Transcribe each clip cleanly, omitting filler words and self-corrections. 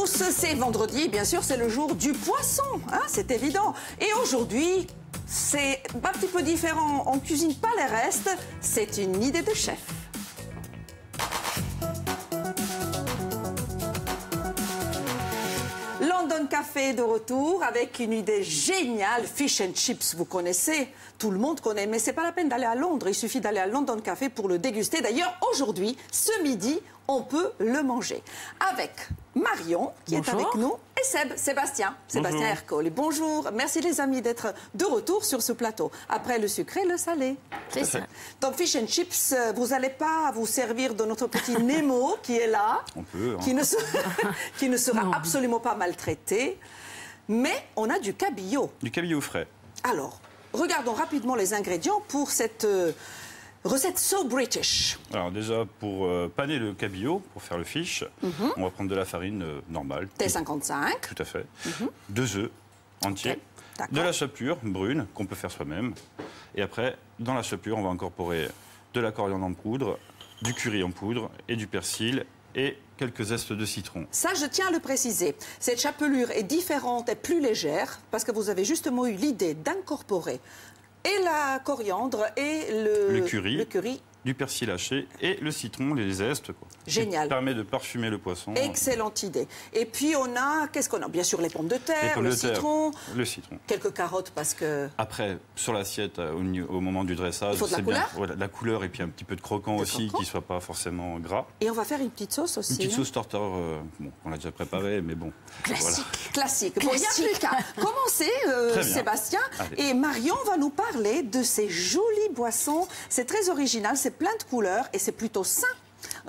c'est vendredi, bien sûr, c'est le jour du poisson, hein, c'est évident. Et aujourd'hui, c'est un petit peu différent, on ne cuisine pas les restes, c'est une idée de chef. London Café de retour avec une idée géniale, fish and chips, vous connaissez, tout le monde connaît, mais c'est pas la peine d'aller à Londres, il suffit d'aller à London Café pour le déguster. D'ailleurs, aujourd'hui, ce midi, on peut le manger avec Marion, qui est avec nous, et Sébastien Ercole. Bonjour, merci les amis d'être de retour sur ce plateau. Après le sucré, le salé. C'est ça. Donc, fish and chips, vous n'allez pas vous servir de notre petit Nemo qui est là, on peut, hein. qui ne sera absolument pas maltraité, mais on a du cabillaud. Du cabillaud frais. Alors, regardons rapidement les ingrédients pour cette recette so British. Alors déjà, pour paner le cabillaud, pour faire le fish, on va prendre de la farine normale. T55. Tout à fait. 2 œufs entiers. Okay. De la chapelure brune, qu'on peut faire soi-même. Et après, dans la chapelure, on va incorporer de la coriandre en poudre, du curry en poudre et du persil et quelques zestes de citron. Ça, je tiens à le préciser. Cette chapelure est différente et plus légère parce que vous avez justement eu l'idée d'incorporer et la coriandre et le curry, du persil haché et le citron, les zestes. Quoi. Génial. Ça permet de parfumer le poisson. Excellente idée. Et puis on a, qu'est-ce qu'on a? Bien sûr les pommes de terre, le citron. Le citron. Quelques carottes parce que... Après, sur l'assiette, au moment du dressage, c'est bien. Voilà, la couleur et puis un petit peu de croquant aussi, qui ne soit pas forcément gras. Et on va faire une petite sauce aussi. Une petite sauce tartare, bon, on l'a déjà préparée, mais bon. Classique. Voilà. Classique. Bon, il n'y a plus qu'à commencer, Sébastien. Allez. Et Marion va nous parler de ces jolies boissons. C'est très original, c'est plein de couleurs et c'est plutôt sain.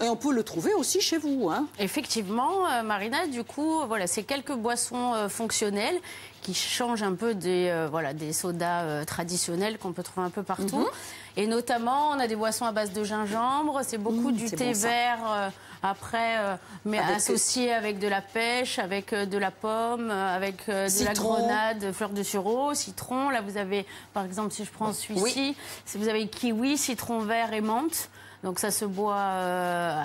Et on peut le trouver aussi chez vous. Hein. Effectivement, Marina, du coup, voilà, c'est quelques boissons fonctionnelles qui changent un peu des sodas traditionnels qu'on peut trouver un peu partout. Et notamment, on a des boissons à base de gingembre, c'est beaucoup du thé vert mais associé avec de la pêche, avec de la pomme, avec de la grenade, fleur de sureau, citron. Là, vous avez, par exemple, si je prends celui-ci, vous avez kiwi, citron vert et menthe. Donc ça se boit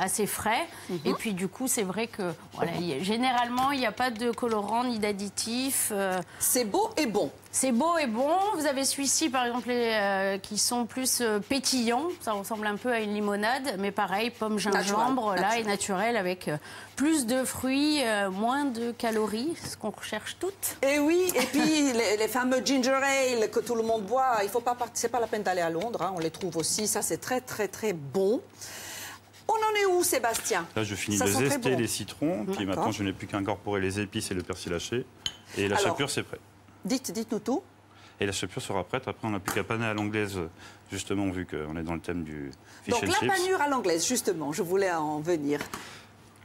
assez frais. Et puis du coup, c'est vrai que généralement, il n'y a pas de colorant ni d'additifs. C'est beau et bon. C'est beau et bon. Vous avez celui-ci, par exemple, qui sont plus pétillants. Ça ressemble un peu à une limonade, mais pareil, pomme, gingembre, là, est naturel avec plus de fruits, moins de calories, ce qu'on recherche toutes. Et oui, et puis les fameux ginger ale que tout le monde boit, il faut pas, c'est pas la peine d'aller à Londres, hein, on les trouve aussi. Ça, c'est très, très, très bon. On en est où, Sébastien? Là, je finis de zester les citrons, puis maintenant, je n'ai plus qu'à incorporer les épices et le persil haché. Et la chapelure, c'est prêt. Dites-nous tout. Et la chapelure sera prête. Après, on n'a plus qu'à paner à l'anglaise, justement, vu qu'on est dans le thème du fish and chips. Donc, la panure à l'anglaise, justement, je voulais en venir.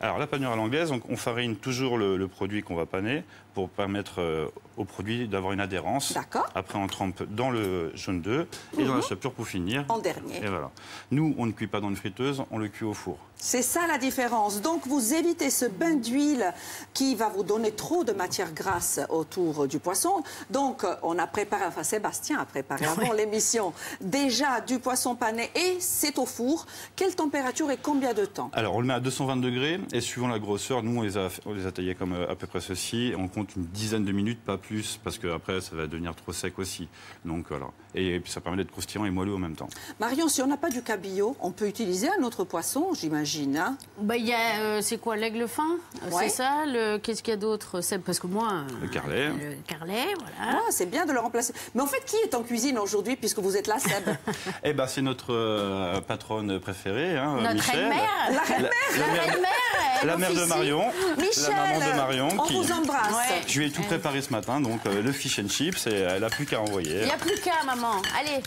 Alors, la panure à l'anglaise, on farine toujours le produit qu'on va paner pour permettre au produit d'avoir une adhérence. D'accord. Après, on trempe dans le jaune d'œuf et dans la chapelure pour finir. En dernier. Et voilà. Nous, on ne cuit pas dans une friteuse, on le cuit au four. C'est ça la différence. Donc, vous évitez ce bain d'huile qui va vous donner trop de matière grasse autour du poisson. Donc, on a préparé, enfin Sébastien a préparé avant l'émission, déjà du poisson pané et c'est au four. Quelle température et combien de temps? Alors, on le met à 220 degrés et suivant la grosseur, nous, on les a taillés comme à peu près ceci. On compte une dizaine de minutes, pas plus, parce qu'après, ça va devenir trop sec aussi. Donc, voilà. Et puis, ça permet d'être croustillant et moelleux en même temps. Marion, si on n'a pas du cabillaud, on peut utiliser un autre poisson, j'imagine. Hein? Bah, y a, c'est quoi, l'aigle fin? C'est ça? Qu'est-ce qu'il y a d'autre? Parce que moi... Le carlet. Le carlet, voilà. Ah, c'est bien de le remplacer. Mais en fait, qui est en cuisine aujourd'hui, puisque vous êtes là, Seb? Eh ben, c'est notre patronne préférée, hein, notre Michel. Reine-mère. La reine-mère. La mère de Marion. Michel, la maman de Marion. on vous embrasse. Ouais. Je lui ai tout préparé ce matin, donc le fish and chips, et elle n'a plus qu'à envoyer. Il n'y a plus qu'à, maman. Allez.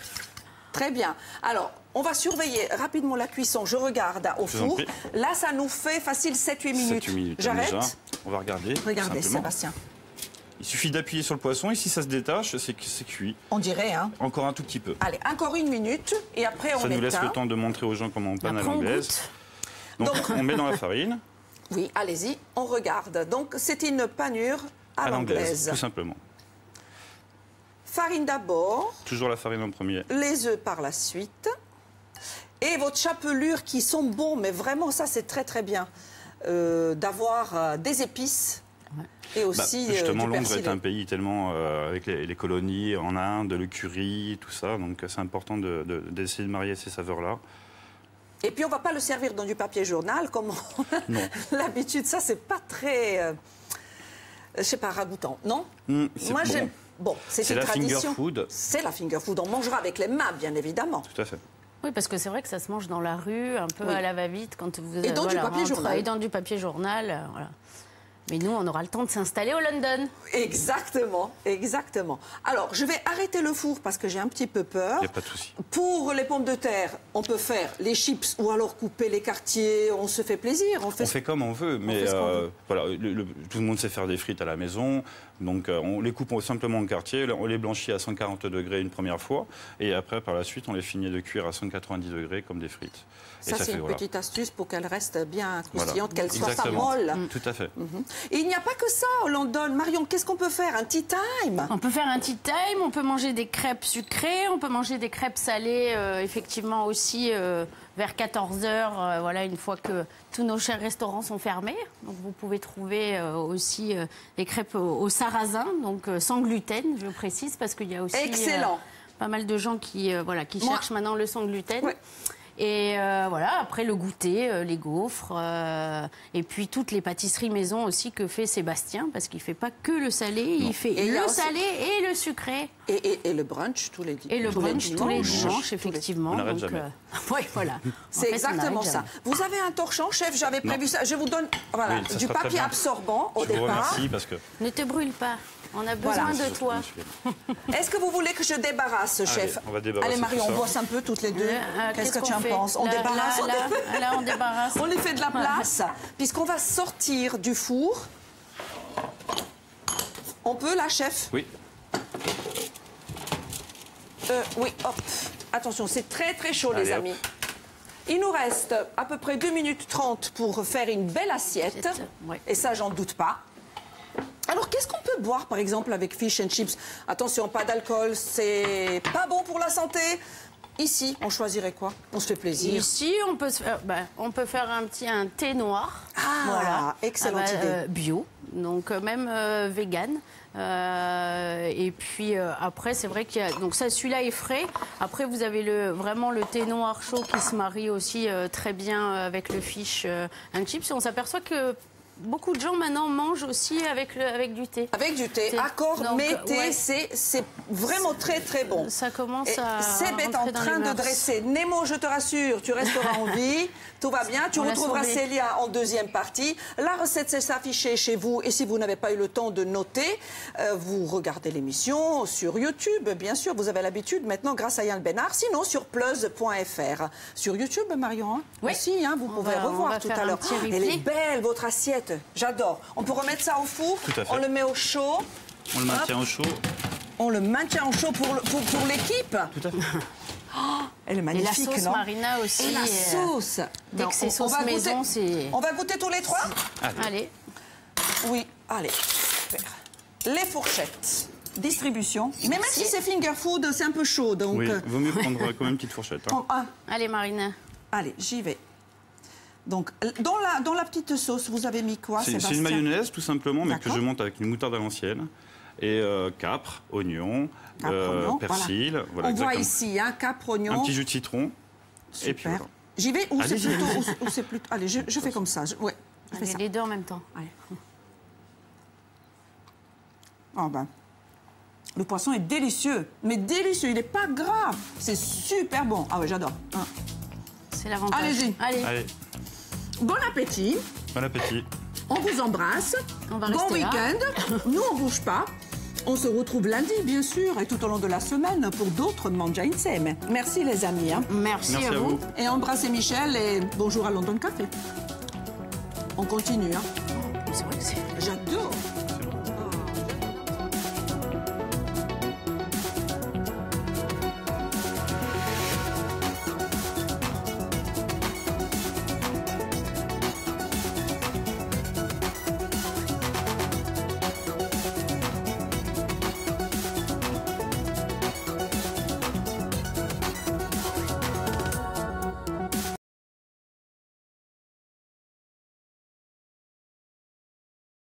Très bien. Alors, on va surveiller rapidement la cuisson. Je regarde au four. Là, ça nous fait facile 7-8 minutes. 7-8 minutes. J'arrête. On va regarder. Regardez, Sébastien. Il suffit d'appuyer sur le poisson et si ça se détache, c'est cuit. On dirait, hein? Encore un tout petit peu. Allez, encore 1 minute et après on éteint. Ça nous laisse le temps de montrer aux gens comment on panne à l'anglaise. Donc, on met dans la farine. Oui, allez-y, on regarde. Donc, c'est une panure à l'anglaise. Tout simplement. Farine d'abord. Toujours la farine en premier. Les œufs par la suite. Et votre chapelure qui sont bons, mais vraiment ça c'est très très bien d'avoir des épices et aussi justement, du Londres persil. est un pays tellement avec les colonies en Inde, le curry, tout ça. Donc c'est important d'essayer de marier ces saveurs-là. Et puis on va pas le servir dans du papier journal comme on a l'habitude. Ça, c'est pas très, je sais pas, ragoûtant, non? Moi, j'aime. Bon, c'est une tradition. C'est la finger food. C'est la finger food. On mangera avec les mains, bien évidemment. Tout à fait. Oui, parce que c'est vrai que ça se mange dans la rue, un peu à la va-vite, quand vous et dans du papier journal. Et dans du papier journal, voilà. Mais nous, on aura le temps de s'installer au London. Exactement, exactement. Alors, je vais arrêter le four parce que j'ai un petit peu peur. Il n'y a pas de souci. Pour les pommes de terre, on peut faire les chips ou alors couper les quartiers. On se fait plaisir. On fait comme on veut, mais voilà, tout le monde sait faire des frites à la maison. Donc, on les coupe simplement en quartiers, on les blanchit à 140 degrés une première fois, et après, par la suite, on les finit de cuire à 190 degrés comme des frites. Ça, c'est une petite astuce pour qu'elles restent bien croustillantes, qu'elles soient pas Exactement. molles. Tout à fait. Et il n'y a pas que ça au London. Marion, qu'est-ce qu'on peut faire? Un tea time? On peut faire un tea time, on peut manger des crêpes sucrées, on peut manger des crêpes salées, effectivement aussi vers 14h, voilà, une fois que tous nos chers restaurants sont fermés. Donc vous pouvez trouver aussi des crêpes au sarrasin, donc sans gluten, je précise, parce qu'il y a aussi pas mal de gens qui cherchent maintenant le sans gluten. Ouais. Et voilà, après le goûter, les gaufres, et puis toutes les pâtisseries maison aussi que fait Sébastien, parce qu'il ne fait pas que le salé, il fait le salé et le sucré. Et le brunch tous les dimanches. Et le brunch tous les dimanches, effectivement. On n'arrête jamais. Oui, voilà. C'est exactement ça. Vous avez un torchon, chef, j'avais prévu ça. Je vous donne du papier absorbant au départ. Je vous remercie parce que... Ne te brûle pas. On a besoin de toi. Est-ce que vous voulez que je débarrasse, chef? On va débarrasser. Allez, Marion, on bosse un peu toutes les deux. Qu'est-ce que tu en penses? On débarrasse? Là, on débarrasse. On lui fait de la place, puisqu'on va sortir du four. On peut, là, chef? Oui. Oui, hop. Attention, c'est très, très chaud, les amis. Il nous reste à peu près 2 minutes 30 pour faire une belle assiette. Ouais. Et ça, j'en doute pas. Alors, qu'est-ce qu'on peut boire, par exemple, avec fish and chips? Attention, pas d'alcool, c'est pas bon pour la santé. Ici, on choisirait quoi? On se fait plaisir. Ici, on peut faire un thé noir. Ah, voilà. Excellente idée. Bio, donc même vegan. Et puis après, c'est vrai qu'il y a... Donc ça, celui-là est frais. Après, vous avez vraiment le thé noir chaud qui se marie aussi très bien avec le fish and chips. Et on s'aperçoit que beaucoup de gens maintenant mangent aussi avec du thé. Avec du thé, accord, mais thé, c'est vraiment très très bon. Ça commence à... Seb est en train de dresser. Nemo, je te rassure, tu resteras en vie. Tout va bien. Tu retrouveras Célia en deuxième partie. La recette s'est affichée chez vous. Et si vous n'avez pas eu le temps de noter, vous regardez l'émission sur YouTube, bien sûr. Vous avez l'habitude maintenant grâce à Yann Bénard. Sinon, sur plus.fr. Sur YouTube, Marion, oui. Aussi, vous pouvez revoir tout à l'heure. Elle est belle, votre assiette. J'adore. On peut remettre ça au four. Tout à fait. On le met au chaud. On le maintient au chaud. On le maintient au chaud pour l'équipe. Tout à fait. Oh, elle est magnifique, non? Et la sauce Marina aussi. Et la sauce. Dès que c'est sauce maison, c'est... On va goûter tous les trois? Allez. Oui, allez. Les fourchettes. Distribution. Mais même si c'est finger food, c'est un peu chaud. Donc... Oui, vaut mieux prendre quand même une petite fourchette. Allez, Marina. Allez, j'y vais. Donc, dans la petite sauce, vous avez mis quoi, Sébastien? C'est une mayonnaise, tout simplement, mais que je monte avec une moutarde à l'ancienne. Et capre, oignon, persil. Voilà, on voit ici, capre, oignon. Un petit jus de citron. Super. Et puis voilà. J'y vais ou c'est plutôt... Allez, je fais comme ça. Ouais, je fais ça. Les deux en même temps. Allez. Oh le poisson est délicieux. Mais délicieux, il n'est pas grave. C'est super bon. Ah ouais, j'adore. C'est l'avantage. Allez-y. Allez. Bon appétit. Bon appétit. On vous embrasse. On va bon week-end. Nous, on ne bouge pas. On se retrouve lundi, bien sûr, et tout au long de la semaine pour d'autres Mangia Insieme. Merci, les amis. Merci à vous. Et embrassez Michel et bonjour à London Café. On continue.